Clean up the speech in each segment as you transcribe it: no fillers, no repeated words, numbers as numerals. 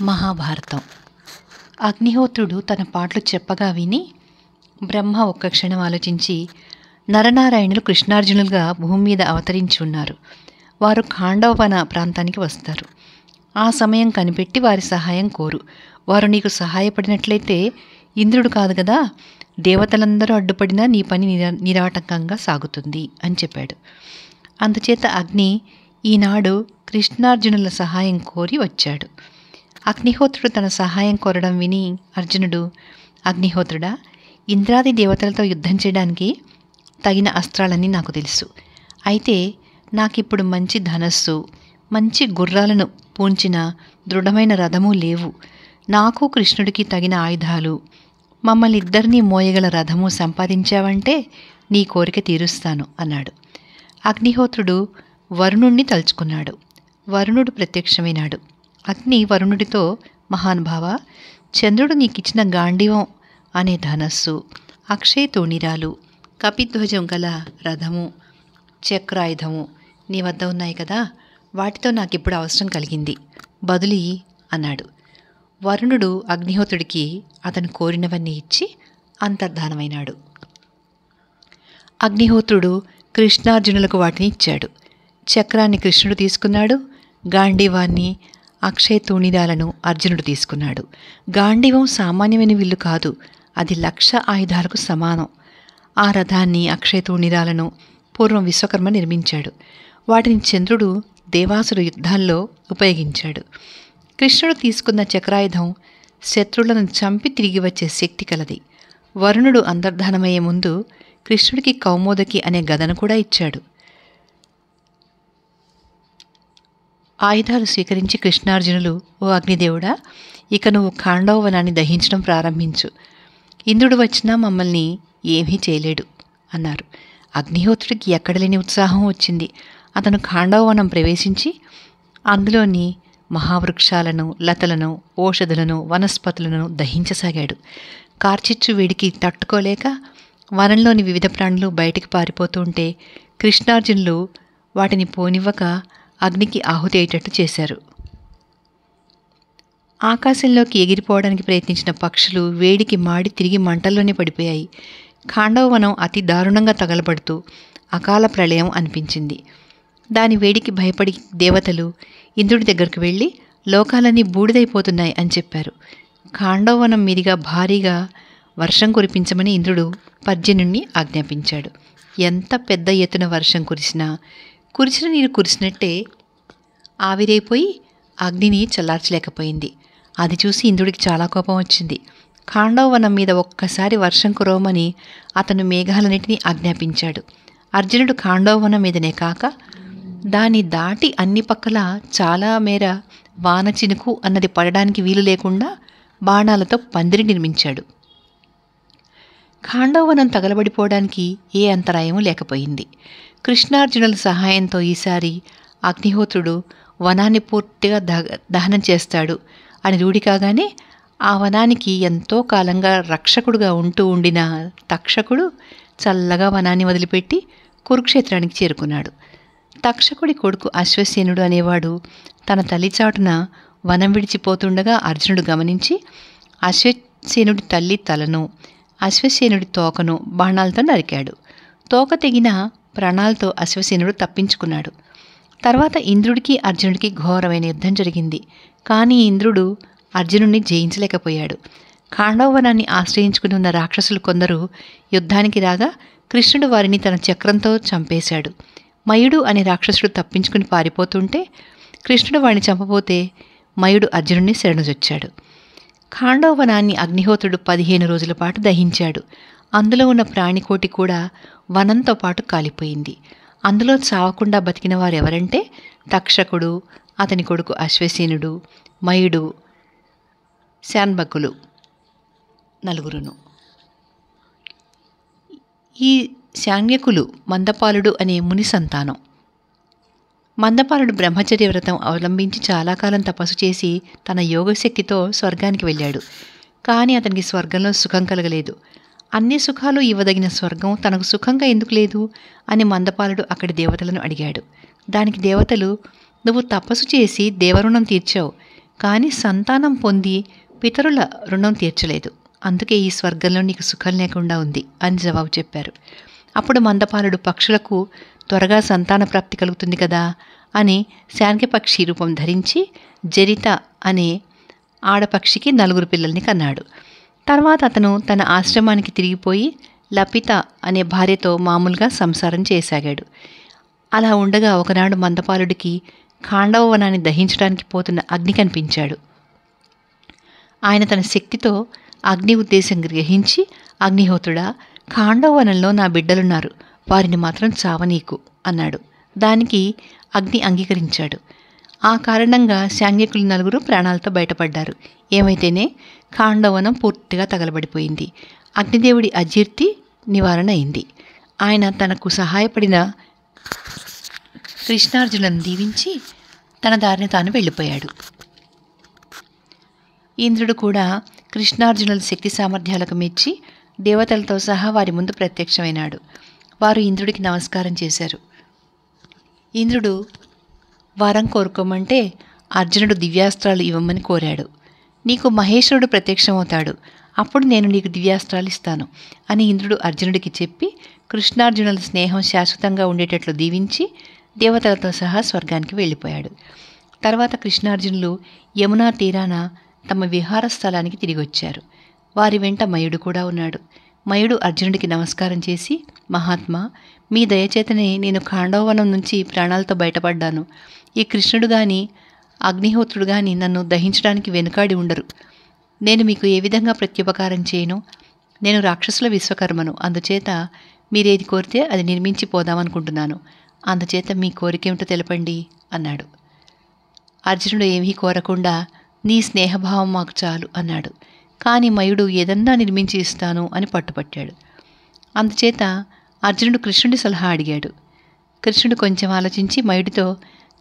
మహాభారతం. అగ్నిహోత్రుడు తన పాటలు చెప్పగా విని బ్రహ్మ ఒక్క క్షణం ఆలోచించి, నరనారాయణులు కృష్ణార్జునులుగా భూమి మీద అవతరించి ఉన్నారు. వారు ఖాండవవన ప్రాంతానికి వస్తారు. ఆ సమయం కనిపెట్టి వారి సహాయం కోరు. వారు నీకు సహాయపడినట్లయితే ఇంద్రుడు కాదు కదా, దేవతలందరూ అడ్డుపడినా నీ పని నిరాటంకంగా సాగుతుంది అని చెప్పాడు. అందుచేత అగ్ని ఈనాడు కృష్ణార్జునుల సహాయం కోరి వచ్చాడు. అగ్నిహోత్రుడు తన సహాయం కోరడం విని అర్జునుడు, అగ్నిహోత్రుడా, ఇంద్రాది దేవతలతో యుద్ధం చేయడానికి తగిన అస్త్రాలన్నీ నాకు తెలుసు. అయితే నాకిప్పుడు మంచి ధనస్సు, మంచి గుర్రాలను పూంచిన దృఢమైన రథము లేవు. నాకు కృష్ణుడికి తగిన ఆయుధాలు, మమ్మల్ని ఇద్దరినీ మోయగల రథము సంపాదించావంటే నీ కోరిక తీరుస్తాను అన్నాడు. అగ్నిహోత్రుడు వరుణుణ్ణి తలుచుకున్నాడు. వరుణుడు ప్రత్యక్షమైనాడు. అగ్ని వరుణుడితో, మహానుభావ, చంద్రుడు నీకిచ్చిన గాంధీవం అనే ధనస్సు, అక్షయ తూణీరాలు, కపిధ్వజం గల రథము, చక్రాయుధము నీ వద్ద ఉన్నాయి కదా, వాటితో నాకిప్పుడు అవసరం కలిగింది, బదులి అన్నాడు. వరుణుడు అగ్నిహోత్రుడికి అతను కోరినవన్నీ ఇచ్చి అంతర్ధానమైనాడు. అగ్నిహోత్రుడు కృష్ణార్జునులకు వాటిని ఇచ్చాడు. చక్రాన్ని కృష్ణుడు తీసుకున్నాడు. గాంధీవాన్ని, అక్షయ తూణీరాలను అర్జునుడు తీసుకున్నాడు. గాంధీవం సామాన్యమైన విల్లు కాదు, అది 1,00,000 ఆయుధాలకు సమానం. ఆ రథాన్ని, అక్షయ తూణీరాలను పూర్వం విశ్వకర్మ నిర్మించాడు. వాటిని చంద్రుడు దేవాసురు యుద్ధాల్లో ఉపయోగించాడు. కృష్ణుడు తీసుకున్న చక్రాయుధం శత్రువులను చంపి తిరిగి వచ్చే శక్తి కలది. వరుణుడు అంతర్ధానమయ్యే ముందు కృష్ణుడికి కౌమోదకి అనే గదను కూడా ఇచ్చాడు. ఆయుధాలు స్వీకరించి కృష్ణార్జునులు, ఓ అగ్నిదేవుడా, ఇక నువ్వు ఖాండవవనాన్ని దహించడం ప్రారంభించు. ఇంద్రుడు వచ్చినా మమ్మల్ని ఏమీ చేయలేడు అన్నారు. అగ్నిహోత్రుడికి ఎక్కడలేని ఉత్సాహం వచ్చింది. అతను ఖాండవవనం ప్రవేశించి అందులోని మహావృక్షాలను, లతలను, ఓషధులను, వనస్పతులను దహించసాగాడు. కార్చిచ్చు వేడికి తట్టుకోలేక వనంలోని వివిధ ప్రాణులు బయటికి పారిపోతూ ఉంటే కృష్ణార్జునులు వాటిని పోనివ్వక అగ్నికి ఆహుతి అయ్యేటట్టు చేశారు. ఆకాశంలోకి ఎగిరిపోవడానికి ప్రయత్నించిన పక్షులు వేడికి మాడి తిరిగి మంటల్లోనే పడిపోయాయి. ఖాండవవనం అతి దారుణంగా తగలబడుతూ అకాల ప్రళయం అనిపించింది. దాని వేడికి భయపడి దేవతలు ఇంద్రుడి దగ్గరకు వెళ్ళి లోకాలన్నీ బూడిదైపోతున్నాయి అని చెప్పారు. ఖాండవవనం మీదుగా భారీగా వర్షం కురిపించమని ఇంద్రుడు పర్జన్యుణ్ణి ఆజ్ఞాపించాడు. ఎంత పెద్ద ఎత్తున వర్షం కురిసిన నీరు కురిసినట్టే ఆవిరైపోయి అగ్నిని చల్లార్చలేకపోయింది. అది చూసి ఇంద్రుడికి చాలా కోపం వచ్చింది. ఖాండవవనం మీద ఒక్కసారి వర్షం కురవమని అతను మేఘాలన్నింటినీ ఆజ్ఞాపించాడు. అర్జునుడు ఖాండవవనం మీదనే కాక దాన్ని దాటి అన్ని పక్కల చాలా మేర వాన చినుకు అన్నది పడడానికి వీలు లేకుండా బాణాలతో పందిరి నిర్మించాడు. ఖాండవవనం తగలబడిపోవడానికి ఏ అంతరాయము లేకపోయింది. కృష్ణార్జునుల సహాయంతో ఈసారి అగ్నిహోత్రుడు వనాన్ని పూర్తిగా దహనం చేస్తాడు అని రూఢి కాగానే ఆ వనానికి ఎంతో కాలంగా రక్షకుడుగా ఉండిన తక్షకుడు చల్లగా వనాన్ని వదిలిపెట్టి కురుక్షేత్రానికి చేరుకున్నాడు. తక్షకుడి కొడుకు అశ్వసేనుడు అనేవాడు తన తల్లి చాటున వనం విడిచిపోతుండగా అర్జునుడు గమనించి అశ్వసేనుడి తల్లి తలను, అశ్వసేనుడి తోకను బాణాలతో నరికాడు. తోక తెగిన ప్రాణాలతో అశ్వసేనుడు తప్పించుకున్నాడు. తర్వాత ఇంద్రుడికి అర్జునుడికి ఘోరమైన యుద్ధం జరిగింది. కానీ ఇంద్రుడు అర్జునుడిని జయించలేకపోయాడు. ఖాండవవనాన్ని ఆశ్రయించుకుని ఉన్న రాక్షసులు కొందరు యుద్ధానికి రాగా కృష్ణుడు వారిని తన చక్రంతో చంపేశాడు. మయుడు అనే రాక్షసుడు తప్పించుకుని పారిపోతుంటే కృష్ణుడు వాడిని చంపబోతే మయుడు అర్జునుడిని శరణుజొచ్చాడు. ఖాండవవనాన్ని అగ్నిహోత్రుడు 15 రోజుల పాటు దహించాడు. అందులో ఉన్న ప్రాణికోటి కూడా వనంతో పాటు కాలిపోయింది. అందులో చావకుండా బతికిన వారెవరంటే తక్షకుడు, అతని కొడుకు అశ్వసేనుడు, మయుడు, శాన్బకులు నలుగురును. ఈ శాన్యకులు మందపాలుడు అనే ముని సంతానం. మందపాలుడు బ్రహ్మచర్య వ్రతం అవలంబించి చాలా కాలం తపస్సు చేసి తన యోగశక్తితో స్వర్గానికి వెళ్ళాడు. కానీ అతనికి స్వర్గంలో సుఖం కలగలేదు. అన్ని సుఖాలు ఇవ్వదగిన స్వర్గం తనకు సుఖంగా ఎందుకు లేదు అని మందపాలుడు అక్కడి దేవతలను అడిగాడు. దానికి దేవతలు, నువ్వు తపస్సు చేసి దేవరుణం తీర్చావు, కానీ సంతానం పొంది పితరుల రుణం తీర్చలేదు. అందుకే ఈ స్వర్గంలో నీకు సుఖం లేకుండా ఉంది అని జవాబు చెప్పారు. అప్పుడు మందపాలుడు పక్షులకు త్వరగా సంతాన ప్రాప్తి కలుగుతుంది కదా అని శాంఖ్యపక్షి రూపం ధరించి జరిత అనే ఆడపక్షికి 4 పిల్లల్ని కన్నాడు. తర్వాత అతను తన ఆశ్రమానికి తిరిగిపోయి లపిత అనే భార్యతో మామూలుగా సంసారం చేయసాగాడు. అలా ఉండగా ఒకనాడు మందపాలుడికి ఖాండవ వనాన్ని దహించడానికి పోతున్న అగ్ని కనిపించాడు. ఆయన తన శక్తితో అగ్ని ఉద్దేశం గ్రహించి, అగ్నిహోత్రుడా, ఖాండవ వనంలో నా బిడ్డలున్నారు, వారిని మాత్రం చావనీకు అన్నాడు. దానికి అగ్ని అంగీకరించాడు. ఆ కారణంగా శాంఘ్యకులు 4 ప్రాణాలతో బయటపడ్డారు. ఏమైతేనే ఖాండవనం పూర్తిగా తగలబడిపోయింది. అగ్నిదేవుడి అజీర్తి నివారణ అయింది. ఆయన తనకు సహాయపడిన కృష్ణార్జునులను దీవించి తన దారిని తాను వెళ్ళిపోయాడు. ఇంద్రుడు కూడా కృష్ణార్జునుల శక్తి సామర్థ్యాలకు మెచ్చి దేవతలతో సహా వారి ముందు ప్రత్యక్షమైనాడు. వారు ఇంద్రుడికి నమస్కారం చేశారు. ఇంద్రుడు వరం కోరుకోమంటే అర్జునుడు దివ్యాస్త్రాలు ఇవ్వమని కోరాడు. నీకు మహేశ్వరుడు ప్రత్యక్షమవుతాడు, అప్పుడు నేను నీకు దివ్యాస్త్రాలు ఇస్తాను అని ఇంద్రుడు అర్జునుడికి చెప్పి కృష్ణార్జునుల స్నేహం శాశ్వతంగా ఉండేటట్లు దీవించి దేవతలతో సహా స్వర్గానికి వెళ్ళిపోయాడు. తర్వాత కృష్ణార్జునులు యమునా తీరాన తమ విహార స్థలానికి తిరిగి వచ్చారు. వారి వెంట మయుడు కూడా ఉన్నాడు. మయుడు అర్జునుడికి నమస్కారం చేసి, మహాత్మా, మీ దయచేతనే నేను ఖాండవవనం నుంచి ప్రాణాలతో బయటపడ్డాను. ఈ కృష్ణుడు గాని అగ్నిహోత్రుడు గాని నన్ను దహించడానికి వెనుకాడి ఉండరు. నేను మీకు ఏ విధంగా ప్రత్యుపకారం చేయను? నేను రాక్షసుల విశ్వకర్మను, అందుచేత మీరేది కోరితే అది నిర్మించి పోదామనుకుంటున్నాను. అందుచేత మీ కోరికేమిటో తెలపండి అన్నాడు. అర్జునుడు ఏమీ కోరకుండా, నీ స్నేహభావం మాకు చాలు అన్నాడు. కానీ మయుడు ఏదన్నా నిర్మించి ఇస్తాను అని పట్టుపట్టాడు. అందుచేత అర్జునుడు కృష్ణుడి సలహా అడిగాడు. కృష్ణుడు కొంచెం ఆలోచించి మయుడితో,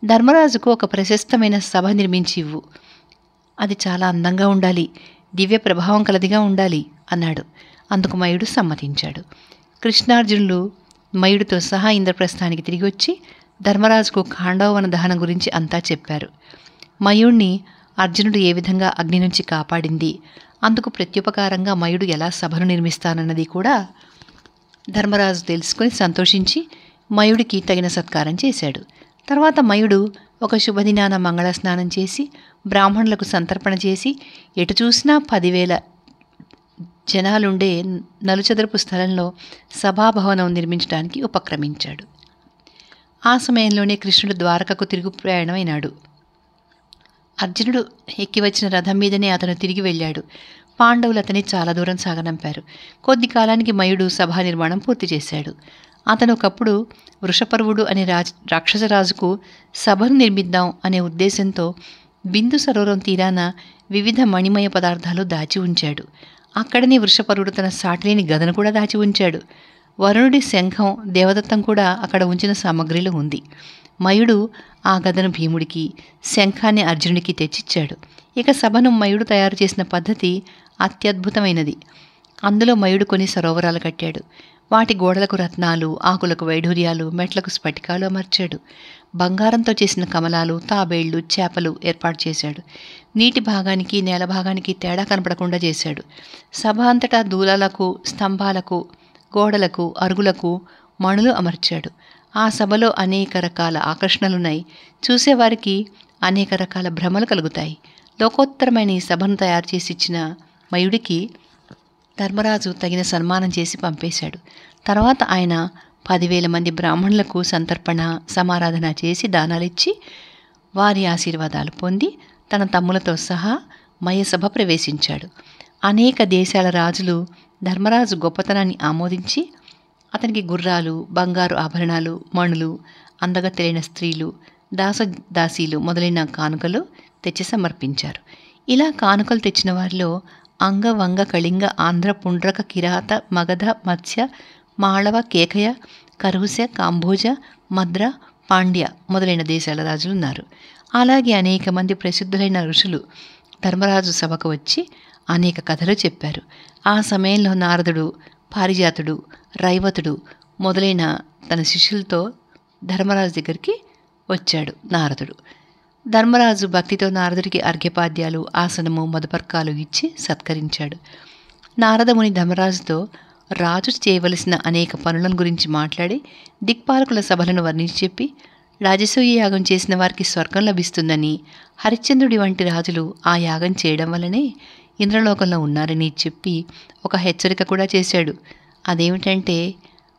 ధర్మరాజుకు ఒక ప్రశస్తమైన సభ నిర్మించి ఇవ్వు. అది చాలా అందంగా ఉండాలి, దివ్య ప్రభావం కలదిగా ఉండాలి అన్నాడు. అందుకు మయుడు సమ్మతించాడు. కృష్ణార్జునులు మయుడితో సహా ఇంద్రప్రస్థానికి తిరిగి వచ్చి ధర్మరాజుకు ఖాండవవన దహనం గురించి అంతా చెప్పారు. మయుణ్ణి అర్జునుడు ఏ విధంగా అగ్ని నుంచి కాపాడింది, అందుకు ప్రత్యుపకారంగా మయుడు ఎలా సభను నిర్మిస్తానన్నది కూడా ధర్మరాజు తెలుసుకుని సంతోషించి మయుడికి తగిన సత్కారం చేశాడు. తర్వాత మయుడు ఒక శుభదినాన మంగళ స్నానం చేసి బ్రాహ్మణులకు సంతర్పణ చేసి ఎటు చూసినా 10,000 జనాలుండే నలుచదరపు స్థలంలో సభాభవనం నిర్మించడానికి ఉపక్రమించాడు. ఆ సమయంలోనే కృష్ణుడు ద్వారకకు తిరుగు ప్రయాణమైనాడు. అర్జునుడు ఎక్కి వచ్చిన రథం మీదనే అతను తిరిగి వెళ్ళాడు. పాండవులు అతని చాలా దూరం సాగనంపారు. కొద్ది కాలానికి మయుడు సభా నిర్మాణం పూర్తి చేశాడు. అతను ఒకప్పుడు వృషపర్వుడు అనే రాక్షసరాజుకు సభను నిర్మిద్దాం అనే ఉద్దేశంతో బిందు సరోవరం తీరాన వివిధ మణిమయ పదార్థాలు దాచి ఉంచాడు. అక్కడనే వృషపర్వుడు తన సాటిలేని గదను కూడా దాచి ఉంచాడు. వరుణుడి శంఖం, దేవదత్తం కూడా అక్కడ ఉంచిన సామగ్రిలో ఉంది. మయుడు ఆ గదను భీముడికి, శంఖాన్ని అర్జునుడికి తెచ్చిచ్చాడు. ఇక సభను మయుడు తయారు చేసిన పద్ధతి అత్యద్భుతమైనది. అందులో మయుడు కొన్ని సరోవరాలు కట్టాడు. వాటి గోడలకు రత్నాలు, ఆకులకు వైఢూర్యాలు, మెట్లకు స్ఫటికాలు అమర్చాడు. బంగారంతో చేసిన కమలాలు, తాబేళ్లు, చేపలు ఏర్పాటు చేశాడు. నీటి భాగానికి నేల భాగానికి తేడా కనపడకుండా చేశాడు. సభ అంతటా దూలాలకు, స్తంభాలకు, గోడలకు, అరుగులకు మణులు అమర్చాడు. ఆ సభలో అనేక రకాల ఆకర్షణలున్నాయి. చూసేవారికి అనేక రకాల భ్రమలు కలుగుతాయి. లోకోత్తరమైన ఈ సభను తయారు చేసి ఇచ్చిన మయుడికి ధర్మరాజు తగిన సన్మానం చేసి పంపేశాడు. తర్వాత ఆయన 10,000 మంది బ్రాహ్మణులకు సంతర్పణ, సమారాధన చేసి దానాలిచ్చి వారి ఆశీర్వాదాలు పొంది తన తమ్ములతో సహా మయసభ ప్రవేశించాడు. అనేక దేశాల రాజులు ధర్మరాజు గొప్పతనాన్ని ఆమోదించి అతనికి గుర్రాలు, బంగారు ఆభరణాలు, మణులు, అందగత్తెలైన స్త్రీలు, దాసీలు మొదలైన కానుకలు తెచ్చి సమర్పించారు. ఇలా కానుకలు తెచ్చిన వారిలో అంగ, వంగ, కళింగ, ఆంధ్ర, పుండ్రక, కిరాత, మగధ, మత్స్య, మాళవ, కేకయ, కరుస, కాంభోజ, మద్ర, పాండ్య మొదలైన దేశాల రాజులున్నారు. అలాగే అనేక మంది ప్రసిద్ధులైన ఋషులు ధర్మరాజు సభకు వచ్చి అనేక కథలు చెప్పారు. ఆ సమయంలో నారదుడు, పారిజాతుడు, రైవతుడు మొదలైన తన శిష్యులతో ధర్మరాజు దగ్గరికి వచ్చాడు నారదుడు. ధర్మరాజు భక్తితో నారదుడికి అర్ఘ్యపాద్యాలు, ఆసనము, మధుపర్కాలు ఇచ్చి సత్కరించాడు. నారదముని ధర్మరాజుతో రాజు చేయవలసిన అనేక పనులను గురించి మాట్లాడి దిక్పాలకుల సభలను వర్ణించి చెప్పి, రాజసూయ యాగం చేసిన వారికి స్వర్గం లభిస్తుందని, హరిశ్చంద్రుడి వంటి రాజులు ఆ యాగం చేయడం వల్లనే ఇంద్రలోకంలో ఉన్నారని చెప్పి ఒక హెచ్చరిక కూడా చేశాడు. అదేమిటంటే,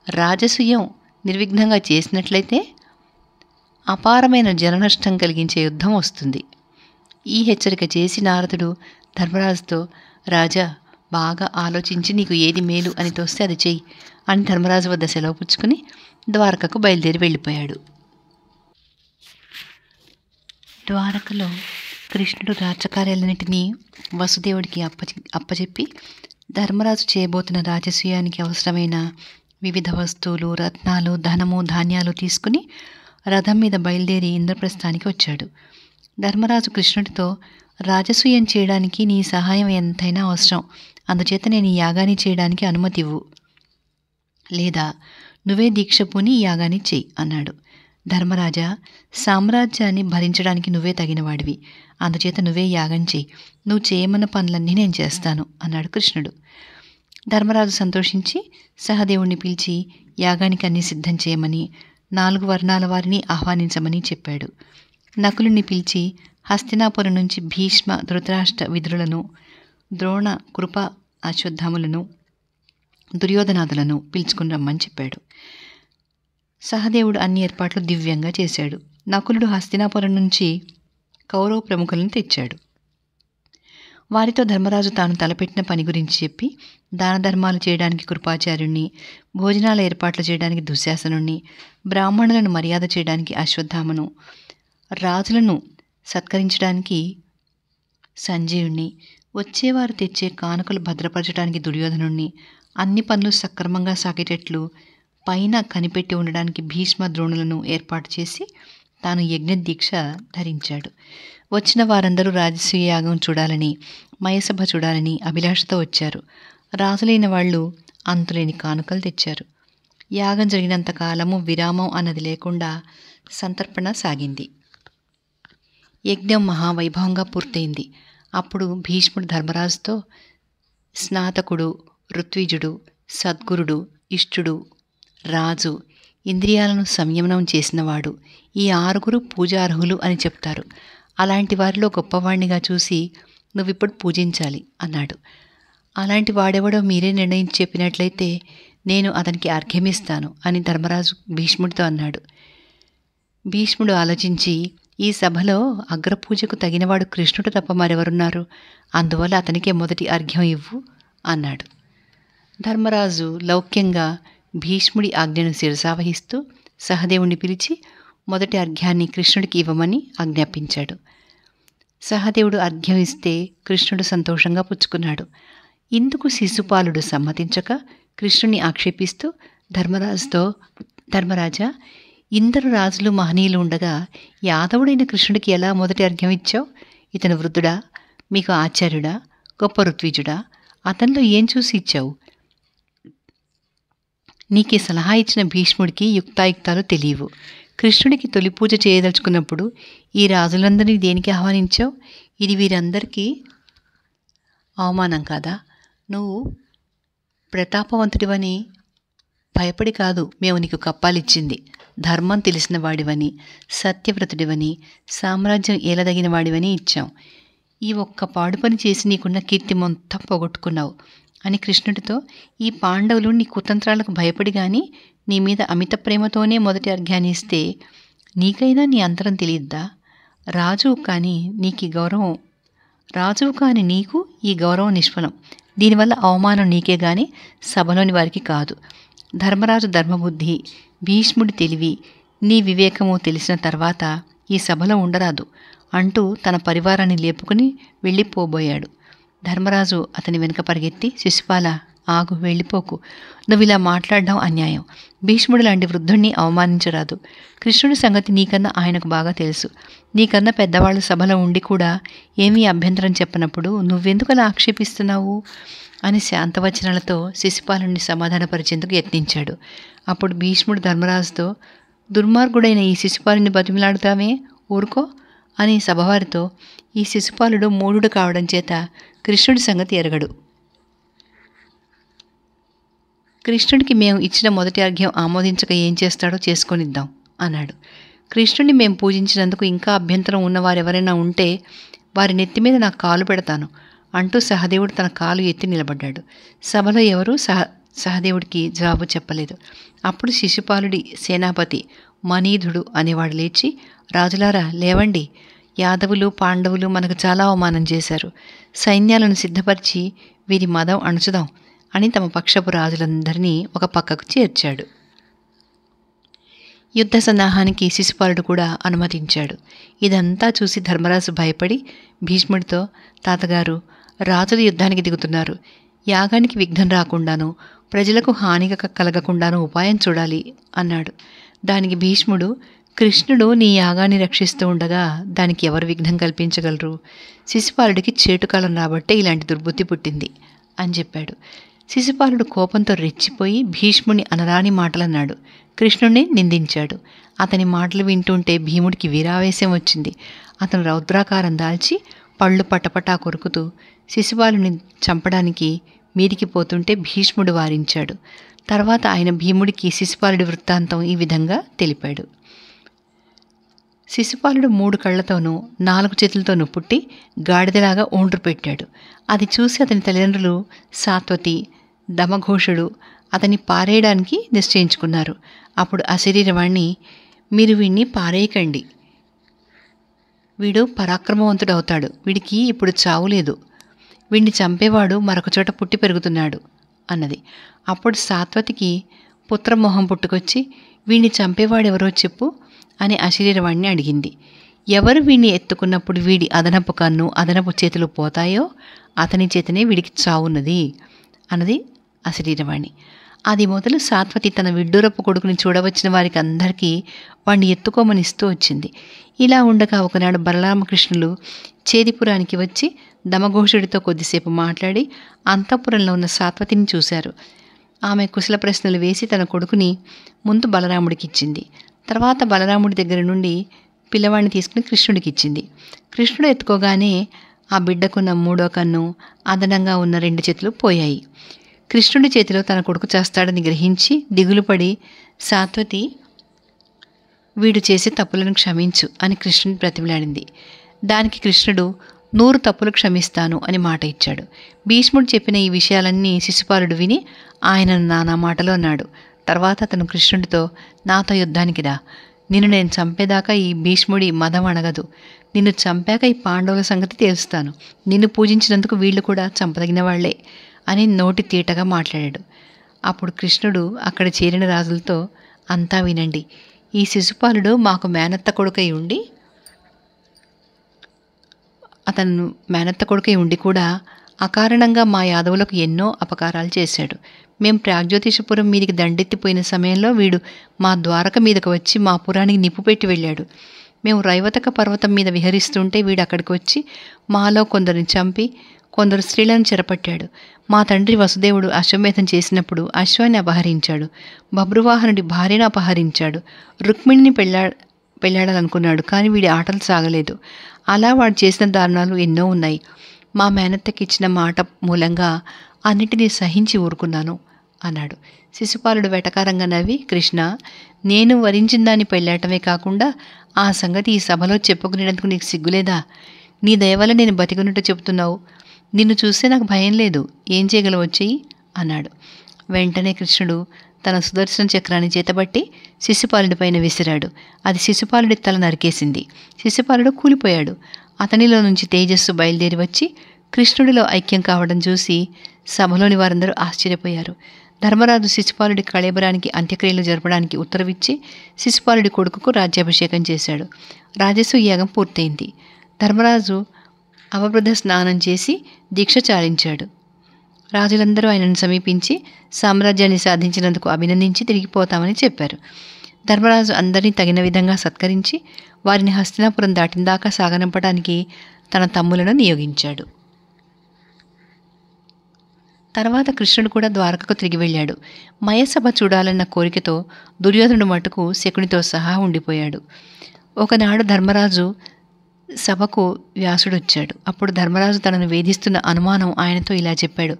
రాజసూయం నిర్విఘ్నంగా చేసినట్లయితే అపారమైన జననష్టం కలిగించే యుద్ధం వస్తుంది. ఈ హెచ్చరిక చేసి నారదుడు ధర్మరాజుతో, రాజా, బాగా ఆలోచించి నీకు ఏది మేలు అని తోస్తే అది చెయ్యి అని ధర్మరాజు వద్ద సెలవు పుచ్చుకుని ద్వారకకు బయలుదేరి వెళ్ళిపోయాడు. ద్వారకలో కృష్ణుడు రాజ్యకార్యాలన్నింటినీ వసుదేవుడికి అప్పచెప్పి ధర్మరాజు చేయబోతున్న రాజసూయానికి అవసరమైన వివిధ వస్తువులు, రత్నాలు, ధనము, ధాన్యాలు తీసుకుని రథం మీద బయలుదేరి ఇంద్రప్రస్థానికి వచ్చాడు. ధర్మరాజు కృష్ణుడితో, రాజసూయం చేయడానికి నీ సహాయం ఎంతైనా అవసరం, అందుచేత నేను ఈ యాగాన్ని చేయడానికి అనుమతి ఇవ్వు, లేదా నువ్వే దీక్ష పూని ఈ యాగాన్ని చెయ్యి అన్నాడు. ధర్మరాజా, సామ్రాజ్యాన్ని భరించడానికి నువ్వే తగినవాడివి, అందుచేత నువ్వే యాగం చెయ్యి, నువ్వు చేయమన్న పనులన్నీ నేను చేస్తాను అన్నాడు కృష్ణుడు. ధర్మరాజు సంతోషించి సహదేవుణ్ణి పిలిచి యాగానికి అన్నీ సిద్ధం చేయమని, 4 వర్ణాల వారిని ఆహ్వానించమని చెప్పాడు. నకులుని పిలిచి హస్తినాపురం నుంచి భీష్మ, ధృతరాష్ట్ర, విదురులను, ద్రోణ, కృప, అశ్వత్థాములను, దుర్యోధనాదులను పిలుచుకుని రమ్మని చెప్పాడు. సహదేవుడు అన్ని ఏర్పాట్లు దివ్యంగా చేశాడు. నకులుడు హస్తినాపురం నుంచి కౌరవ ప్రముఖులను తెచ్చాడు. వారితో ధర్మరాజు తాను తలపెట్టిన పని గురించి చెప్పి, దాన ధర్మాలు చేయడానికి కృపాచార్యుణ్ణి, భోజనాల ఏర్పాట్లు చేయడానికి దుశ్శాసనుణ్ణి, బ్రాహ్మణులను మర్యాద చేయడానికి అశ్వత్థామను, రాజులను సత్కరించడానికి సంజయుణ్ణి, వచ్చేవారు తెచ్చే కానుకలు భద్రపరచడానికి దుర్యోధనుణ్ణి, అన్ని పనులు సక్రమంగా సాగేటట్లు పైన కనిపెట్టి ఉండడానికి భీష్మ, ద్రోణులను ఏర్పాటు చేసి తాను యజ్ఞదీక్ష ధరించాడు. వచ్చిన వారందరూ రాజసూయ యాగం చూడాలని, మయసభ చూడాలని అభిలాషతో వచ్చారు. రాజులైన వాళ్ళు అంతులేని కానుకలు తెచ్చారు. యాగం జరిగినంత కాలము విరామం అన్నది లేకుండా సంతర్పణ సాగింది. యజ్ఞం మహావైభవంగా పూర్తయింది. అప్పుడు భీష్ముడు ధర్మరాజుతో, స్నాతకుడు, ఋత్విజుడు, సద్గురుడు, ఇష్టుడు, రాజు, ఇంద్రియాలను సంయమనం చేసినవాడు, ఈ 6 పూజార్హులు అని చెప్తారు. అలాంటి వారిలో గొప్పవాణ్ణిగా చూసి నువ్విప్పుడు పూజించాలి అన్నాడు. అలాంటి వాడెవడో మీరే నిర్ణయించి చెప్పినట్లయితే నేను అతనికి అర్ఘ్యమిస్తాను అని ధర్మరాజు భీష్ముడితో అన్నాడు. భీష్ముడు ఆలోచించి, ఈ సభలో అగ్రపూజకు తగినవాడు కృష్ణుడు తప్ప మరెవరున్నారు, అందువల్ల అతనికే మొదటి అర్ఘ్యం ఇవ్వు అన్నాడు. ధర్మరాజు లౌక్యంగా భీష్ముడి ఆజ్ఞను శిరసావహిస్తూ సహదేవుణ్ణి పిలిచి మొదటి అర్ఘ్యాన్ని కృష్ణుడికి ఇవ్వమని ఆజ్ఞాపించాడు. సహదేవుడు అర్ఘ్యం ఇస్తే కృష్ణుడు సంతోషంగా పుచ్చుకున్నాడు. ఇందుకు శిశుపాలుడు సమ్మతించక కృష్ణుని ఆక్షేపిస్తూ ధర్మరాజుతో, ధర్మరాజా, ఇందరు రాజులు మహనీయులు ఉండగా యాదవుడైన కృష్ణుడికి ఎలా మొదటి అర్ఘ్యం ఇచ్చావు? ఇతను వృద్ధుడా, మీకు ఆచార్యుడా, గొప్ప ఋత్విజుడా? అతనిలో ఏం చూసి ఇచ్చావు? నీకే సలహా ఇచ్చిన భీష్ముడికి యుక్తాయుక్తాలు తెలియవు. కృష్ణుడికి తొలి పూజ చేయదలుచుకున్నప్పుడు ఈ రాజులందరినీ దేనికి ఆహ్వానించావు? ఇది వీరందరికీ అవమానం కాదా? నువ్వు ప్రతాపవంతుడివని భయపడి కాదు మేము నీకు కప్పాలిచ్చింది. ధర్మం తెలిసిన వాడివని, సత్యవ్రతుడివని, సామ్రాజ్యం ఏలదగిన వాడివని ఇచ్చాం. ఈ ఒక్క పాడు పని చేసి నీకున్న కీర్తి మొత్తం పోగొట్టుకున్నావు అని కృష్ణుడితో, ఈ పాండవులు నీ కుతంత్రాలకు భయపడి గాని నీ మీద అమిత ప్రేమతోనే మొదటి అర్ఘ్యాన్ని ఇస్తే నీకైనా నీ అంతరం తెలియద్దా? రాజువు కాని నీకు ఈ గౌరవం నిష్ఫలం. దీనివల్ల అవమానం నీకే గాని సభలోని వారికి కాదు. ధర్మరాజు ధర్మబుద్ధి, భీష్ముడి తెలివి, నీ వివేకము తెలిసిన తర్వాత ఈ సభలో ఉండరాదు అంటూ తన పరివారాన్ని లేపుకుని వెళ్ళిపోబోయాడు. ధర్మరాజు అతని వెనుక పరిగెత్తి, శిశుపాల, ఆగు, వెళ్ళిపోకు. నువ్వు ఇలా మాట్లాడడం అన్యాయం. భీష్ముడు లాంటి వృద్ధుణ్ణి అవమానించరాదు. కృష్ణుడి సంగతి నీకన్నా ఆయనకు బాగా తెలుసు. నీకన్నా పెద్దవాళ్ళు సభలో ఉండి కూడా ఏమీ అభ్యంతరం చెప్పనప్పుడు నువ్వెందుకు అలా ఆక్షేపిస్తున్నావు అని శాంతవచనాలతో శిశుపాలుని సమాధానపరిచేందుకు యత్నించాడు. అప్పుడు భీష్ముడు ధర్మరాజుతో, దుర్మార్గుడైన ఈ శిశుపాలుని బతిమిలాడుతామే, ఊరుకో, అని సభవారితో ఈ శిశుపాలుడు మూఢుడు కావడం చేత కృష్ణుడి సంగతి ఎరగడు. కృష్ణుడికి మేము ఇచ్చిన మొదటి అర్ఘ్యం ఆమోదించక ఏం చేస్తాడో చేసుకొనిద్దాం అన్నాడు. కృష్ణుడిని మేము పూజించినందుకు ఇంకా అభ్యంతరం ఉన్నవారెవరైనా ఉంటే వారి నెత్తి మీద నా కాలు పెడతాను అంటూ సహదేవుడు తన కాలు ఎత్తి నిలబడ్డాడు. సభలో ఎవరూ సహదేవుడికి జవాబు చెప్పలేదు. అప్పుడు శిశుపాలుడి సేనాపతి మనీధుడు అనేవాడు లేచి, రాజులారా లేవండి, యాదవులు పాండవులు మనకు చాలా అవమానం చేశారు, సైన్యాలను సిద్ధపరిచి వీరి మదం అణుచుదాం అని తమ పక్షపు రాజులందరినీ ఒక పక్కకు చేర్చాడు. యుద్ధ సన్నాహానికి శిశుపాలుడు కూడా అనుమతించాడు. ఇదంతా చూసి ధర్మరాజు భయపడి భీష్ముడితో, తాతగారు, రాజులు యుద్ధానికి దిగుతున్నారు, యాగానికి విఘ్నం రాకుండాను ప్రజలకు హాని కలగకుండాను ఉపాయం చూడాలి అన్నాడు. దానికి భీష్ముడు, కృష్ణుడు నీ యాగాన్ని రక్షిస్తూ ఉండగా దానికి ఎవరు విఘ్నం కల్పించగలరు? శిశుపాలుడికి చేటుకాలం రాబట్టే ఇలాంటి దుర్బుద్ధి పుట్టింది అని చెప్పాడు. శిశుపాలుడు కోపంతో రెచ్చిపోయి భీష్ముని అనరాని మాటలన్నాడు. కృష్ణుణ్ణి నిందించాడు. అతని మాటలు వింటుంటే భీముడికి వీరావేశం వచ్చింది. అతను రౌద్రాకారం దాల్చి పళ్ళు పటపటా కొరుకుతూ శిశుపాలుని చంపడానికి మీదికి పోతుంటే భీష్ముడు వారించాడు. తర్వాత ఆయన భీముడికి శిశుపాలుడి వృత్తాంతం ఈ విధంగా తెలిపాడు. శిశుపాలుడు 3 కళ్లతోనూ 4 చేతులతోనూ పుట్టి గాడిదలాగా ఒండ్రు పెట్టాడు. అది చూసి అతని తల్లిదండ్రులు సాత్వతి, దమఘోషుడు అతన్ని పారేయడానికి నిశ్చయించుకున్నారు. అప్పుడు అశరీరవాణ్ణి, మీరు వీణ్ణి పారేయకండి, వీడు పరాక్రమవంతుడవుతాడు, వీడికి ఇప్పుడు చావు లేదు, వీడిని చంపేవాడు మరొక చోట పుట్టి పెరుగుతున్నాడు అన్నది. అప్పుడు సాత్వతికి పుత్రమోహం పుట్టుకొచ్చి, వీణ్ణి చంపేవాడెవరో చెప్పు అని అశరీరవాణ్ణి అడిగింది. ఎవరు వీణ్ణి ఎత్తుకున్నప్పుడు వీడి అదనపు కన్ను అదనపు చేతులు పోతాయో అతని చేతనే వీడికి చావున్నది అన్నది అశరీరవాణి. అది మొదలు సాత్వతి తన విడ్డూరపు కొడుకుని చూడవచ్చిన వారికి అందరికీ వాణ్ణి ఎత్తుకోమని ఇస్తూ వచ్చింది. ఇలా ఉండగా ఒకనాడు బలరామకృష్ణులు చేదిపురానికి వచ్చి దమఘోషుడితో కొద్దిసేపు మాట్లాడి అంతఃపురంలో ఉన్న సాత్వతిని చూశారు. ఆమె కుశల ప్రశ్నలు వేసి తన కొడుకుని ముందు బలరాముడికి ఇచ్చింది. తర్వాత బలరాముడి దగ్గర నుండి పిల్లవాడిని తీసుకుని కృష్ణుడికి ఇచ్చింది. కృష్ణుడు ఎత్తుకోగానే ఆ బిడ్డకున్న 3వ కన్ను అదనంగా ఉన్న 2 చేతులు పోయాయి. కృష్ణుడి చేతిలో తన కొడుకు చేస్తాడని గ్రహించి దిగులుపడి సాత్వతి, వీడు చేసే తప్పులను క్షమించు అని కృష్ణుని బ్రతిమలాడింది. దానికి కృష్ణుడు 100 తప్పులు క్షమిస్తాను అని మాట ఇచ్చాడు. భీష్ముడు చెప్పిన ఈ విషయాలన్నీ శిశుపాలుడు విని ఆయనను నానా మాటలు అన్నాడు. తర్వాత అతను కృష్ణుడితో, నాతో యుద్ధానికి రా, నిన్ను నేను చంపేదాకా ఈ భీష్ముడి మదం అణగదు, నిన్ను చంపాక ఈ పాండవుల సంగతి తెలుస్తాను, నిన్ను పూజించినందుకు వీళ్ళు కూడా చంపదగిన వాళ్లే అని నోటి తీటగా మాట్లాడాడు. అప్పుడు కృష్ణుడు అక్కడ చేరిన రాజులతో, అంతా వినండి, ఈ శిశుపాలుడు మాకు మేనత్త కొడుకై ఉండి కూడా అకారణంగా మా యాదవులకు ఎన్నో అపకారాలు చేశాడు. మేం ప్రాగ్జ్యోతిషపురం మీదికి దండెత్తిపోయిన సమయంలో వీడు మా ద్వారక మీదకు వచ్చి మా పురానికి నిప్పు పెట్టి వెళ్ళాడు. మేము రైవతక పర్వతం మీద విహరిస్తుంటే వీడు అక్కడికి వచ్చి మాలో కొందరిని చంపి కొందరు స్త్రీలను చెరపట్టాడు. మా తండ్రి వసుదేవుడు అశ్వమేధం చేసినప్పుడు అశ్వాన్ని అపహరించాడు, బభ్రువాహనుడి భార్యను అపహరించాడు, రుక్మిణిని పెళ్ళాడాలనుకున్నాడు, కానీ వీడి ఆటలు సాగలేదు. అలా వాడు చేసిన దారుణాలు ఎన్నో ఉన్నాయి. మా మేనత్తకి ఇచ్చిన మాట మూలంగా అన్నిటినీ సహించి ఊరుకున్నాను అన్నాడు. శిశుపాలుడు వెటకారంగా నవ్వి, కృష్ణ, నేను వరించిన దాన్ని పెళ్ళాటమే కాకుండా ఆ సంగతి ఈ సభలో చెప్పుకునేందుకు నీకు సిగ్గులేదా? నీ దయవల్ల నేను బతికున్నట్టు చెబుతున్నావు, నిన్ను చూస్తే నాకు భయం లేదు, ఏం చేయగలవు వచ్చేయి అన్నాడు. వెంటనే కృష్ణుడు తన సుదర్శన చక్రాన్ని చేతబట్టి శిశుపాలుడి పైన విసిరాడు. అది శిశుపాలుడి తల నరికేసింది. శిశుపాలుడు కూలిపోయాడు. అతనిలో నుంచి తేజస్సు బయలుదేరి వచ్చి కృష్ణుడిలో ఐక్యం కావడం చూసి సభలోని వారందరూ ఆశ్చర్యపోయారు. ధర్మరాజు శిశుపాలుడి కళేబరానికి అంత్యక్రియలు జరపడానికి ఉత్తర్విచ్చి శిశుపాలుడి కొడుకుకు రాజ్యాభిషేకం చేశాడు. రాజసూయ యాగం పూర్తయింది. ధర్మరాజు అవబృధ స్నానం చేసి దీక్ష చాలించాడు. రాజులందరూ ఆయనను సమీపించి సామ్రాజ్యాన్ని సాధించినందుకు అభినందించి తిరిగిపోతామని చెప్పారు. ధర్మరాజు అందరినీ తగిన విధంగా సత్కరించి వారిని హస్తినాపురం దాటిందాకా సాగనంపడానికి తన తమ్ములను నియోగించాడు. తర్వాత కృష్ణుడు కూడా ద్వారకకు తిరిగి వెళ్ళాడు. మయసభ చూడాలన్న కోరికతో దుర్యోధనుడు మటుకు శకునితో సహా ఉండిపోయాడు. ఒకనాడు ధర్మరాజు సభకు వ్యాసుడొచ్చాడు. అప్పుడు ధర్మరాజు తనను వేధిస్తున్న అనుమానం ఆయనతో ఇలా చెప్పాడు.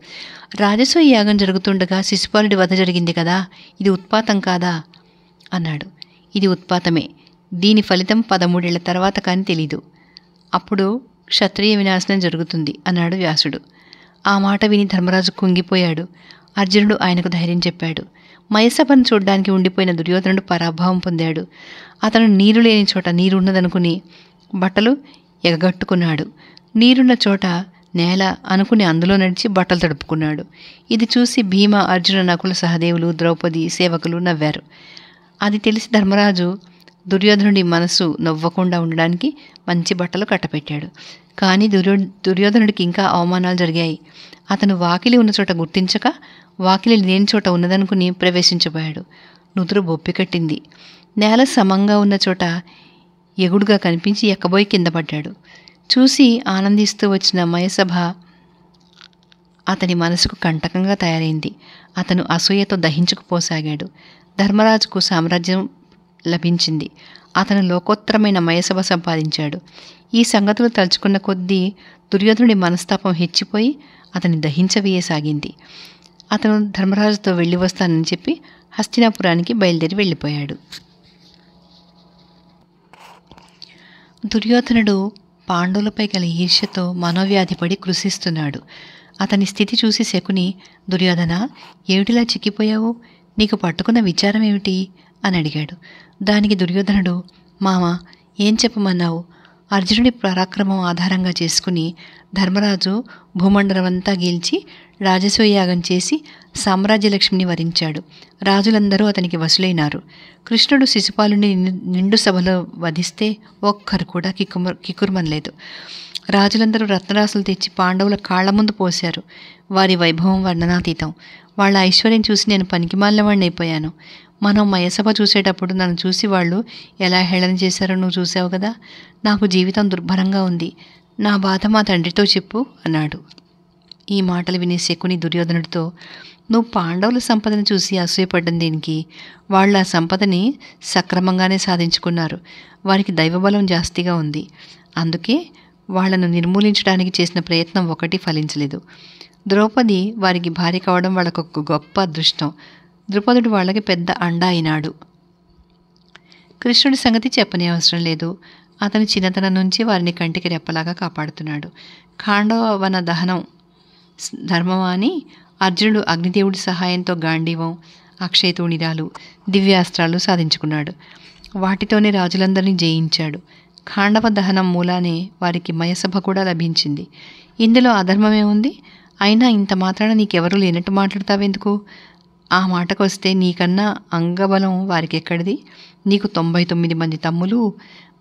రాజసూయ యాగం జరుగుతుండగా శిశుపాలుడి వధ జరిగింది కదా, ఇది ఉత్పాతం కాదా అన్నాడు. ఇది ఉత్పాతమే. దీని ఫలితం 13 ఏళ్ల తర్వాత కానీ తెలీదు. అప్పుడు క్షత్రియ వినాశనం జరుగుతుంది అన్నాడు వ్యాసుడు. ఆ మాట విని ధర్మరాజు కుంగిపోయాడు. అర్జునుడు ఆయనకు ధైర్యం చెప్పాడు. మయసభను చూడ్డానికి ఉండిపోయిన దుర్యోధనుడు పరాభవం పొందాడు. అతను నీరు లేని చోట నీరున్నదనుకుని బట్టలు ఎగగట్టుకున్నాడు. నీరున్న చోట నేల అనుకుని అందులో నడిచి బట్టలు తడుపుకున్నాడు. ఇది చూసి భీమ, అర్జున, నకుల, సహదేవులు, ద్రౌపది, సేవకులు నవ్వారు. అది తెలిసి ధర్మరాజు దుర్యోధనుడి మనసు నవ్వకుండా ఉండడానికి మంచి బట్టలు కట్టపెట్టాడు. కానీ దుర్యోధనుడికి ఇంకా అవమానాలు జరిగాయి. అతను వాకిలి ఉన్న చోట గుర్తించక వాకిలి లేని చోట ఉన్నదనుకుని ప్రవేశించబోయాడు. నుదురు బొప్పి కట్టింది. నేల సమంగా ఉన్న చోట ఎగుడుగా కనిపించి ఎక్కబోయి కింద పడ్డాడు. చూసి ఆనందిస్తూ వచ్చిన మయసభ అతని మనసుకు కంటకంగా తయారైంది. అతను అసూయతో దహించుకుపోసాగాడు. ధర్మరాజుకు సామ్రాజ్యం లభించింది. అతను లోకోత్తరమైన మయసభ సంపాదించాడు. ఈ సంగతులు తలుచుకున్న కొద్దీ దుర్యోధనుడి మనస్తాపం హెచ్చిపోయి అతన్ని దహించవేయసాగింది. అతను ధర్మరాజుతో వెళ్ళి వస్తానని చెప్పి హస్తినాపురానికి బయలుదేరి వెళ్ళిపోయాడు. దుర్యోధనుడు పాండవులపై గల ఈర్ష్యతో మనోవ్యాధిపడి కృషిస్తున్నాడు. అతని స్థితి చూసి శకుని, దుర్యోధన, ఏమిటిలా చిక్కిపోయావు? నీకు పట్టుకున్న విచారం ఏమిటి అని అడిగాడు. దానికి దుర్యోధనుడు, మామ, ఏం చెప్పమన్నావు? అర్జునుడి పరాక్రమం ఆధారంగా చేసుకుని ధర్మరాజు భూమండలమంతా గెలిచి రాజసూయయాగం చేసి సామ్రాజ్యలక్ష్మిని వరించాడు. రాజులందరూ అతనికి వశులైనారు. కృష్ణుడు శిశుపాలుని నిండు సభలో వధిస్తే ఒక్కరు కూడా కిక్కురుమనలేదు. రాజులందరూ రత్నరాసులు తెచ్చి పాండవుల కాళ్ల ముందు పోశారు. వారి వైభవం వర్ణనాతీతం. వాళ్ళ ఐశ్వర్యం చూసి నేను పనికిమాలినవాడిని అయిపోయాను. మనం మయసభ చూసేటప్పుడు నన్ను చూసి వాళ్ళు ఎలా హేళన చేశారో నువ్వు చూసావు కదా. నాకు జీవితం దుర్భరంగా ఉంది. నా బాధ మా తండ్రితో చెప్పు అన్నాడు. ఈ మాటలు వినే శకుని దుర్యోధనుడితో, నువ్వు పాండవుల సంపదను చూసి అసూయపడ్డం దేనికి? వాళ్ళు ఆ సంపదని సక్రమంగానే సాధించుకున్నారు. వారికి దైవబలం జాస్తిగా ఉంది. అందుకే వాళ్లను నిర్మూలించడానికి చేసిన ప్రయత్నం ఒకటి ఫలించలేదు. ద్రౌపది వారికి భార్య కావడం వాళ్ళకొక గొప్ప అదృష్టం. ద్రుపదుడు వాళ్ళకి పెద్ద అండ అయినాడు. కృష్ణుడి సంగతి చెప్పనే అవసరం లేదు. అతను చిన్నతనం నుంచి వారిని కంటికి రెప్పలాగా కాపాడుతున్నాడు. ఖాండవ వన దహనం ధర్మమా అని అర్జునుడు అగ్నిదేవుడి సహాయంతో గాంధీవం, అక్షయతూణిరాలు, దివ్యాస్త్రాలు సాధించుకున్నాడు. వాటితోనే రాజులందరినీ జయించాడు. ఖాండవ దహనం మూలానే వారికి మయసభ కూడా లభించింది. ఇందులో అధర్మమే ఉంది? అయినా ఇంత మాత్రాన నీకెవరూ లేనట్టు మాట్లాడతావెందుకు? ఆ మాటకొస్తే నీకన్నా అంగబలం వారికి ఎక్కడిది? నీకు 99 మంది తమ్ములు,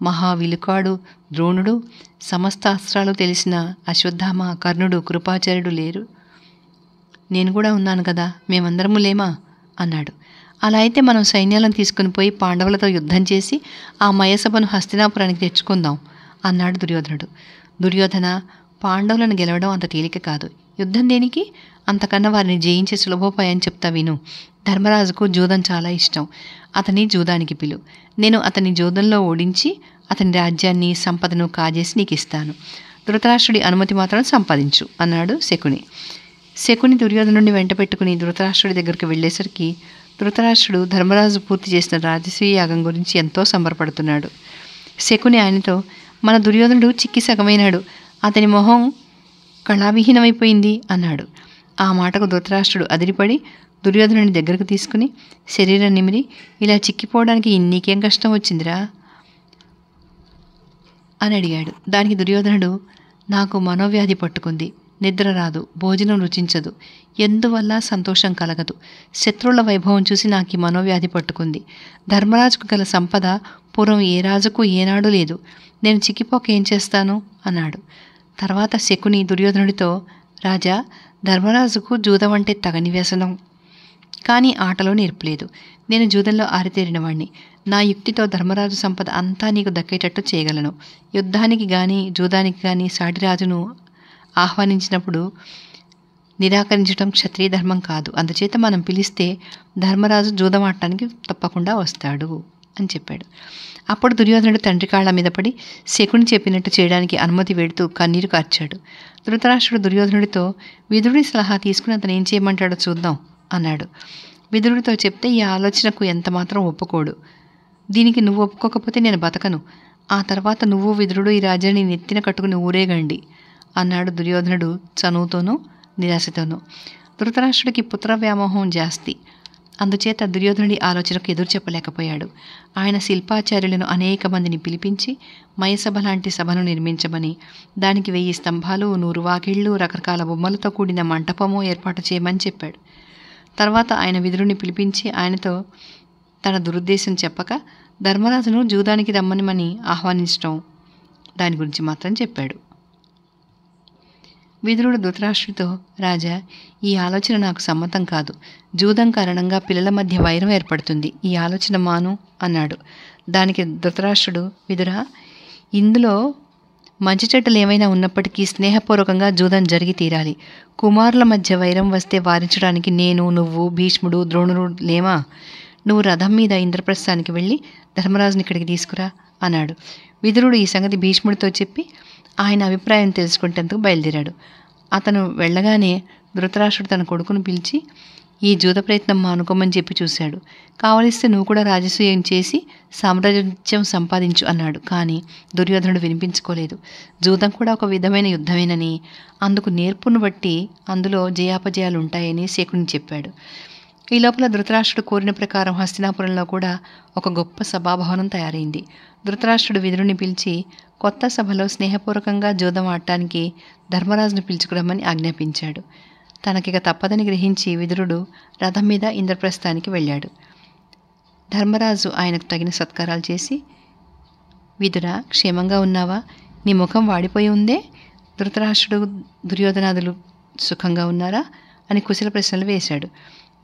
మహావిలుకాడు, ద్రోణుడు, సమస్త అస్త్రాలు తెలిసిన అశ్వత్థామ, కర్ణుడు, కృపాచార్యుడు లేరు? నేను కూడా ఉన్నాను కదా, మేమందరము లేమా అన్నాడు. అలా అయితే మనం సైన్యాలను తీసుకుని పోయి పాండవులతో యుద్ధం చేసి ఆ మయసభను హస్తినాపురానికి తెచ్చుకుందాం అన్నాడు దుర్యోధనుడు. దుర్యోధన, పాండవులను గెలవడం అంత తేలిక కాదు. యుద్ధం దేనికి? అంతకన్నా వారిని జయించే సులభోపాయం చెప్తా విను. ధర్మరాజుకు జూదం చాలా ఇష్టం. అతని జూదానికి పిలు. నేను అతని జూదంలో ఓడించి అతని రాజ్యాన్ని, సంపదను కాజేసి నీకు ఇస్తాను. ధృతరాష్ట్రుడి అనుమతి మాత్రం సంపాదించు అన్నాడు శకుని. శకుని దుర్యోధనుడిని వెంట పెట్టుకుని ధృతరాష్ట్రుడి దగ్గరికి వెళ్ళేసరికి ధృతరాష్ట్రుడు ధర్మరాజు పూర్తి చేసిన రాజసూయ యాగం గురించి ఎంతో సంబరపడుతున్నాడు. శకుని ఆయనతో, మన దుర్యోధనుడు చిక్కి సగమైనాడు, అతని మొహం కళావిహీనమైపోయింది అన్నాడు. ఆ మాటకు ధృతరాష్ట్రుడు అదిరిపడి దుర్యోధనుని దగ్గరకు తీసుకుని శరీరం నిమిరి, ఇలా చిక్కిపోవడానికి నీకేం కష్టం వచ్చిందిరా అని అడిగాడు. దానికి దుర్యోధనుడు, నాకు మనోవ్యాధి పట్టుకుంది, నిద్ర రాదు, భోజనం రుచించదు, ఎందువల్ల సంతోషం కలగదు. శత్రువుల వైభవం చూసి నాకు ఈ మనోవ్యాధి పట్టుకుంది. ధర్మరాజుకు గల సంపద పూర్వం ఏ రాజుకు ఏనాడు లేదు. నేను చిక్కిపోక ఏం చేస్తాను అన్నాడు. తర్వాత శకుని దుర్యోధనుడితో, రాజా, ధర్మరాజుకు జూదం అంటే తగని వ్యసనం, కానీ ఆటలో నేర్పులేదు. నేను జూదంలో ఆరితేరినవాణ్ణి. నా యుక్తితో ధర్మరాజు సంపద అంతా నీకు దక్కేటట్టు చేయగలను. యుద్ధానికి కానీ జూదానికి కానీ సాటిరాజును ఆహ్వానించినప్పుడు నిరాకరించడం క్షత్రియ ధర్మం కాదు. అందుచేత మనం పిలిస్తే ధర్మరాజు జూదం ఆడటానికి తప్పకుండా వస్తాడు. అని చెప్పాడు. అప్పుడు దుర్యోధనుడు తండ్రి కాళ్ళ మీద పడి శకుని చెప్పినట్టు చేయడానికి అనుమతి వేడుతూ కన్నీరు కార్చాడు. ధృతరాష్ట్రుడు దుర్యోధనుడితో విదురుడి సలహా తీసుకుని అతను ఏం చేయమంటాడో చూద్దాం అన్నాడు. విదురుడితో చెప్తే ఈ ఆలోచనకు ఎంతమాత్రం ఒప్పుకోడు. దీనికి నువ్వు ఒప్పుకోకపోతే నేను బతకను. ఆ తర్వాత నువ్వు విదురుడు ఈ రాజ్యాన్ని నెత్తిన కట్టుకుని ఊరేగండి అన్నాడు దుర్యోధనుడు చనువుతోనూ నిరాశతోనూ. ధృతరాష్ట్రుడికి పుత్ర వ్యామోహం జాస్తి. అందుచేత దుర్యోధనుడి ఆలోచనకు ఎదురు చెప్పలేకపోయాడు. ఆయన శిల్పాచార్యులను అనేక మందిని పిలిపించి మయసభ లాంటి సభను నిర్మించమని, దానికి 1000 స్తంభాలు, 100 వాకిళ్లు, రకరకాల బొమ్మలతో కూడిన మంటపము ఏర్పాటు చేయమని చెప్పాడు. తర్వాత ఆయన విదురుని పిలిపించి ఆయనతో తన దురుద్దేశం చెప్పక ధర్మరాజును జూదానికి రమ్మనిమని ఆహ్వానించడం దాని గురించి మాత్రం చెప్పాడు. విదురుడు ధృతరాష్ట్రుడితో, రాజా, ఈ ఆలోచన నాకు సమ్మతం కాదు. జూదం కారణంగా పిల్లల మధ్య వైరం ఏర్పడుతుంది. ఈ ఆలోచన మాను అన్నాడు. దానికి ధృతరాష్ట్రుడు, విదురా, ఇందులో మంచి చెడ్డలు ఏమైనా ఉన్నప్పటికీ స్నేహపూర్వకంగా జూదం జరిగి తీరాలి. కుమారుల మధ్య వైరం వస్తే వారించడానికి నేను, నువ్వు, భీష్ముడు, ద్రోణుడు లేమా? నువ్వు రథం మీద ఇంద్రప్రస్థానికి వెళ్ళి ధర్మరాజుని ఇక్కడికి తీసుకురా అన్నాడు. విదురుడు ఈ సంగతి భీష్ముడితో చెప్పి ఆయన అభిప్రాయం తెలుసుకుంటేందుకు బయలుదేరాడు. అతను వెళ్ళగానే ధృతరాష్ట్రుడు తన కొడుకును పిలిచి ఈ జూద ప్రయత్నం మానుకోమని చెప్పి చూశాడు. కావలిస్తే నువ్వు కూడా రాజసూయం చేసి సామ్రాజ్యం సంపాదించు అన్నాడు. కానీ దుర్యోధనుడు వినిపించుకోలేదు. జూదం కూడా ఒక విధమైన యుద్ధమేనని, అందుకు నేర్పును బట్టి అందులో జయాపజయాలు ఉంటాయని శకుని చెప్పాడు. ఈ లోపల ధృతరాష్ట్రుడు కోరిన ప్రకారం హస్తినాపురంలో కూడా ఒక గొప్ప సభాభవనం తయారైంది. ధృతరాష్ట్రుడు విదురుని పిలిచి కొత్త సభలో స్నేహపూర్వకంగా జూదం ఆడటానికి ధర్మరాజును పిలుచుకురమ్మని ఆజ్ఞాపించాడు. తనకిక తప్పదని గ్రహించి విదురుడు రథం మీద ఇంద్రప్రస్థానికి వెళ్ళాడు. ధర్మరాజు ఆయనకు తగిన సత్కారాలు చేసి, విదురా, క్షేమంగా ఉన్నావా? నీ ముఖం వాడిపోయి ఉందే. ధృతరాష్ట్రుడు, దుర్యోధనాదులు సుఖంగా ఉన్నారా అని కుశల ప్రశ్నలు వేశాడు.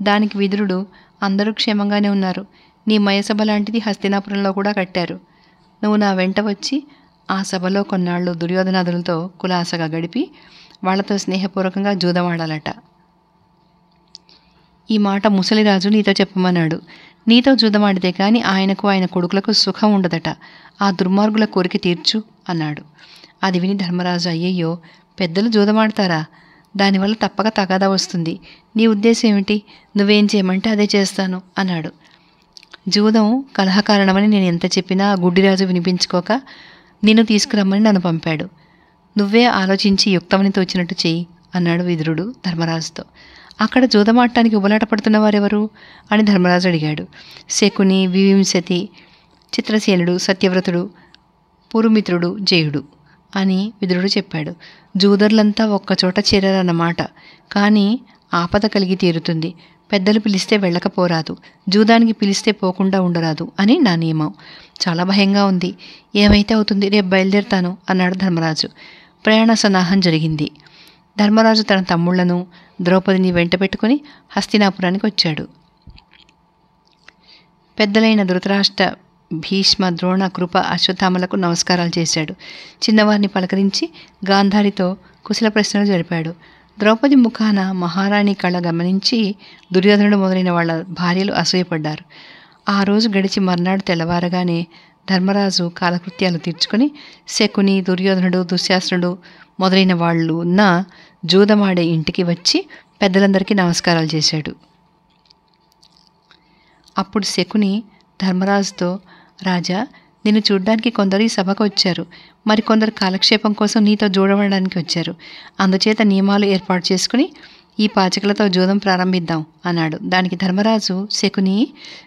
దానికి విదురుడు, అందరూ క్షేమంగానే ఉన్నారు. నీ మయసభ లాంటిది హస్తినాపురంలో కూడా కట్టారు. నువ్వు నా వెంట వచ్చి ఆ సభలో కొన్నాళ్ళు దుర్యోధనాదులతో కులాసగా గడిపి వాళ్లతో స్నేహపూర్వకంగా జూదమాడాలట. ఈ మాట ముసలిరాజు నీతో చెప్పమన్నాడు. నీతో జూదమాడితే కానీ ఆయనకు ఆయన కొడుకులకు సుఖం ఉండదట. ఆ దుర్మార్గుల కోరిక తీర్చు అన్నాడు. అది విని ధర్మరాజు, అయ్యయ్యో, పెద్దలు జూదమాడతారా? దానివల్ల తప్పక తగాదా వస్తుంది. నీ ఉద్దేశం ఏమిటి? నువ్వేం చేయమంటే అదే చేస్తాను అన్నాడు. జూదం కలహకారణమని నేను ఎంత చెప్పినా ఆ గుడ్డిరాజు వినిపించుకోక నిన్ను తీసుకురమ్మని నన్ను పంపాడు. నువ్వే ఆలోచించి యుక్తమని తోచినట్టు చెయ్యి అన్నాడు విదురుడు ధర్మరాజుతో. అక్కడ జూదమాడటానికి ఉబలాట పడుతున్న వారెవరు అని ధర్మరాజు అడిగాడు. శకుని, వివింశతి, చిత్రసేనుడు, సత్యవ్రతుడు, పురుమిత్రుడు, జయుడు అని విదురుడు చెప్పాడు. జూదర్లంతా ఒక్కచోట చేరారన్నమాట. కానీ ఆపద కలిగి తీరుతుంది. పెద్దలు పిలిస్తే వెళ్ళకపోరాదు, జూదానికి పిలిస్తే పోకుండా ఉండరాదు అని నా నియమం. చాలా భయంగా ఉంది. ఏమైతే అవుతుంది, రేపు బయలుదేరుతాను అన్నాడు ధర్మరాజు. ప్రయాణ సన్నాహం జరిగింది. ధర్మరాజు తన తమ్ముళ్లను, ద్రౌపదిని వెంట పెట్టుకుని హస్తినాపురానికి వచ్చాడు. పెద్దలైన ధృతరాష్ట్ర, భీష్మ, ద్రోణ, కృప, అశ్వత్థామలకు నమస్కారాలు చేశాడు. చిన్నవారిని పలకరించి గాంధారితో కుశల ప్రశ్నలు జరిపాడు. ద్రౌపది ముఖాన మహారాణి కళ గమనించి దుర్యోధనుడు మొదలైన వాళ్ళ భార్యలు అసూయపడ్డారు. ఆ రోజు గడిచి మర్నాడు తెల్లవారగానే ధర్మరాజు కాలకృత్యాలు తీర్చుకొని శకుని, దుర్యోధనుడు, దుశ్శాసనుడు మొదలైన వాళ్ళు ఉన్న జూదమాడే ఇంటికి వచ్చి పెద్దలందరికీ నమస్కారాలు చేశాడు. అప్పుడు శకుని ధర్మరాజుతో, రాజా, నిన్ను చూడ్డానికి కొందరు ఈ సభకు వచ్చారు. మరికొందరు కాలక్షేపం కోసం నీతో జూడవడానికి వచ్చారు. అందుచేత నియమాలు ఏర్పాటు చేసుకుని ఈ పాచికలతో జూదం ప్రారంభిద్దాం అన్నాడు. దానికి ధర్మరాజు, శకుని,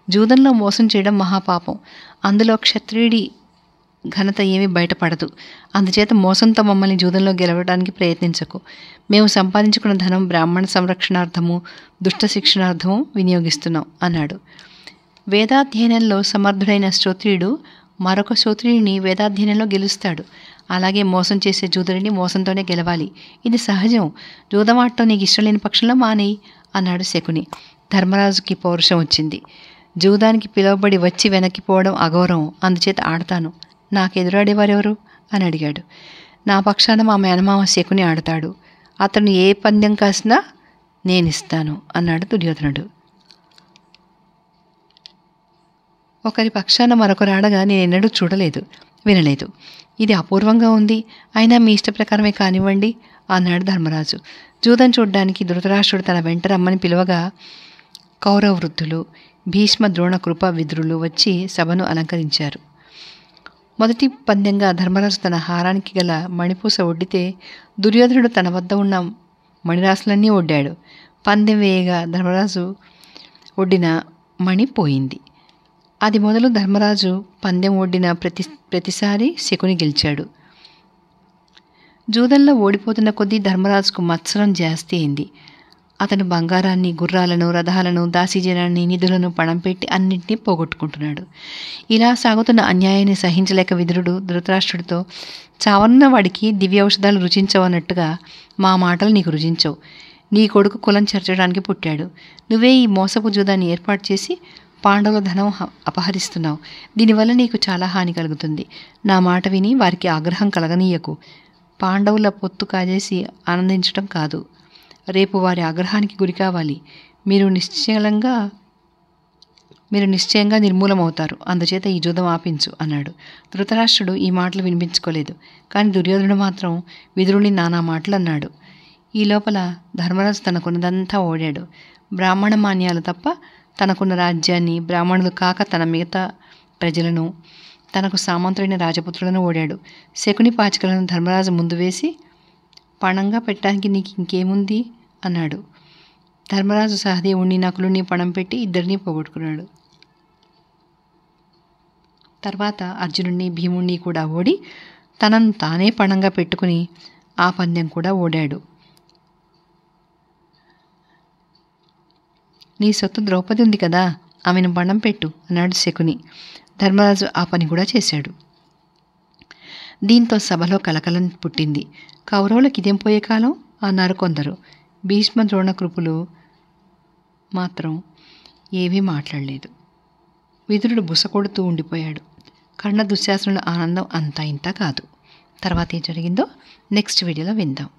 జూదంలో మోసం చేయడం మహాపాపం. అందులో క్షత్రియుడి ఘనత ఏమీ బయటపడదు. అందుచేత మోసంతో మమ్మల్ని జూదంలో గెలవడానికి ప్రయత్నించకు. మేము సంపాదించుకున్న ధనం బ్రాహ్మణ సంరక్షణార్థము, దుష్ట శిక్షణార్థము వినియోగిస్తున్నాం అన్నాడు. వేదాధ్యయనంలో సమర్థుడైన శ్రోత్రియుడు మరొక శ్రోత్రియుని వేదాధ్యయనంలో గెలుస్తాడు. అలాగే మోసం చేసే జూదుడిని మోసంతోనే గెలవాలి. ఇది సహజం. జూదమాటతో నీకు ఇష్టం లేని పక్షంలో మానేయి అన్నాడు శకుని. ధర్మరాజుకి పౌరుషం వచ్చింది. జూదానికి పిలువబడి వచ్చి వెనక్కిపోవడం అగౌరవం. అందుచేత ఆడతాను. నాకు ఎదురాడేవారెవరు అని అడిగాడు. నా పక్షాన మా మేనమామ శకుని ఆడతాడు. అతను ఏ పందెం కాసినా నేనిస్తాను అన్నాడు దుర్యోధనుడు. ఒకరి పక్షాన మరొకరు ఆడగా నేనెన్నడూ చూడలేదు, వినలేదు. ఇది అపూర్వంగా ఉంది. అయినా మీ ఇష్ట ప్రకారమే కానివ్వండి అన్నాడు ధర్మరాజు. జూదం చూడ్డానికి ధృతరాష్ట్రుడు తన వెంట రమ్మని పిలవగా కౌరవ వృద్ధులు, భీష్మ, ద్రోణ, కృప, విదురులు వచ్చి సభను అలంకరించారు. మొదటి పందెంగా ధర్మరాజు తన హారానికి గల మణిపూస ఒడ్డితే దుర్యోధనుడు తన వద్ద ఉన్న మణిరాశులన్నీ ఒడ్డాడు. పందెం వేయగా ధర్మరాజు ఒడ్డిన మణి పోయింది. అది మొదలు ధర్మరాజు పందెం ఒడ్డిన ప్రతిసారి శకుని గెలిచాడు. జూదంలో ఓడిపోతున్న కొద్దీ ధర్మరాజుకు మత్సరం జాస్తి అయింది. అతను బంగారాన్ని, గుర్రాలను, రథాలను, దాసీజనాన్ని, నిధులను పణం పెట్టి అన్నింటినీ పోగొట్టుకుంటున్నాడు. ఇలా సాగుతున్న అన్యాయాన్ని సహించలేక విదురుడు ధృతరాష్ట్రుడితో, చావనున్న వాడికి దివ్య ఔషధాలు రుచించవన్నట్టుగా మా మాటలు నీకు రుచించవు. నీ కొడుకు కులం చేర్చడానికి పుట్టాడు. నువ్వే ఈ మోసపు జూదాన్ని ఏర్పాటు చేసి పాండవుల ధనం అపహరిస్తున్నావు. దీనివల్ల నీకు చాలా హాని కలుగుతుంది. నా మాట విని వారికి ఆగ్రహం కలగనీయకు. పాండవుల పొత్తు కాజేసి ఆనందించటం కాదు, రేపు వారి ఆగ్రహానికి గురి కావాలి. మీరు నిశ్చయంగా నిర్మూలమవుతారు. అందుచేత ఈ జూదం ఆపించు అన్నాడు. ధృతరాష్ట్రుడు ఈ మాటలు వినిపించుకోలేదు. కానీ దుర్యోధనుడు మాత్రం విదురుని నానా మాటలు అన్నాడు. ఈ లోపల ధర్మరాజు తనకున్నదంతా ఓడాడు. బ్రాహ్మణ మాన్యాలు తప్ప తనకున్న రాజ్యాన్ని, బ్రాహ్మణులు కాక తన మిగతా ప్రజలను, తనకు సామంతుడైన రాజపుత్రులను ఓడాడు. శకుని పాచికలను ధర్మరాజు ముందు వేసి, పణంగా పెట్టడానికి నీకు ఇంకేముంది అన్నాడు. ధర్మరాజు సహదేవుణ్ణి, నకులుని పణం పెట్టి ఇద్దరినీ పోగొట్టుకున్నాడు. తర్వాత అర్జునుడిని, భీముణ్ణి కూడా ఓడి తనను తానే పణంగా పెట్టుకుని ఆ పందెం కూడా ఓడాడు. నీ సొత్తు ద్రౌపది ఉంది కదా, ఆమెను పణం పెట్టు అన్నాడు శకుని. ధర్మరాజు ఆ పని కూడా చేశాడు. దీంతో సభలో కలకలం పుట్టింది. కౌరవులకు ఇదేం పోయే కాలం అన్నారు కొందరు. భీష్మ, ద్రోణ, కృపులు మాత్రం ఏమీ మాట్లాడలేదు. విదురుడు బుసకొడుతూ ఉండిపోయాడు. కర్ణ, దుశ్శాసనుల ఆనందం అంతా ఇంత కాదు. తర్వాత ఏం జరిగిందో నెక్స్ట్ వీడియోలో విందాం.